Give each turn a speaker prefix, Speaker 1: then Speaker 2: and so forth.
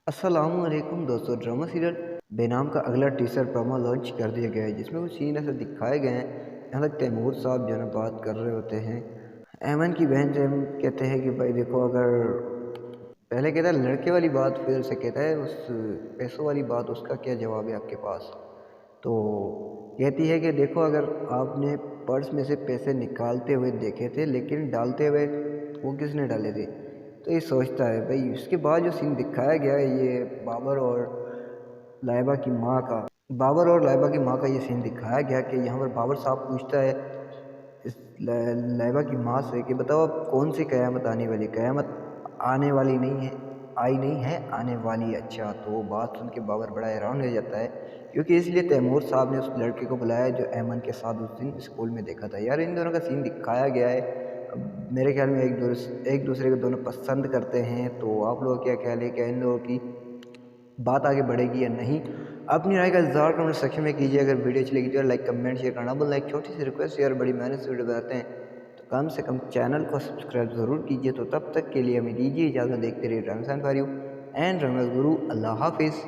Speaker 1: अस्सलामुअलैकुम दोस्तों, drama serial बेनाम का अगला टीजर प्रोमो लॉन्च कर दिया गया है जिसमें कुछ सीन ऐसे दिखाए गए हैं। यहाँ तक तैमूर साहब जो है ना बात कर रहे होते हैं ऐमन की बहन से। हम कहते हैं कि भाई देखो, अगर पहले कहता है लड़के वाली बात, फिर से कहता है उस पैसों वाली बात, उसका क्या जवाब है आपके पास। तो कहती है कि देखो, अगर आपने पर्स में से पैसे निकालते हुए देखे थे लेकिन डालते हुए वो किसने डाले थे। तो ये सोचता है भाई। उसके बाद जो सीन दिखाया गया है ये लाइबा की माँ का बाबर और लाइबा की माँ का ये सीन दिखाया गया कि यहाँ पर बाबर साहब पूछता है इस लाइबा की माँ से कि बताओ अब कौन सी क़यामत आने वाली। क़यामत आने वाली नहीं है, आई नहीं है, आने वाली है। अच्छा, तो वो बात सुन के बाबर बड़ा हैरान हो जाता है, क्योंकि इसलिए तैमूर साहब ने उस लड़के को बुलाया जो ऐमन के साथ उस दिन स्कूल में देखा था। यार, इन दोनों का सीन दिखाया गया है। अब मेरे ख्याल में एक दूसरे को दोनों पसंद करते हैं। तो आप लोग क्या ख्याल है, क्या इन लोगों की बात आगे बढ़ेगी या नहीं? अपनी राय का इज़हार कमेंट सेक्शन में कीजिए। अगर वीडियो अच्छी लगी तो लाइक कमेंट शेयर करना बोल। एक छोटी सी रिक्वेस्ट, यार बड़ी मेहनत से वीडियो बनाते हैं तो कम से कम चैनल को सब्सक्राइब ज़रूर कीजिए। तो तब तक के लिए हमें दीजिए इजाज़त। देखते रहिए drama for you and drama गुरु। अल्लाह हाफिज़।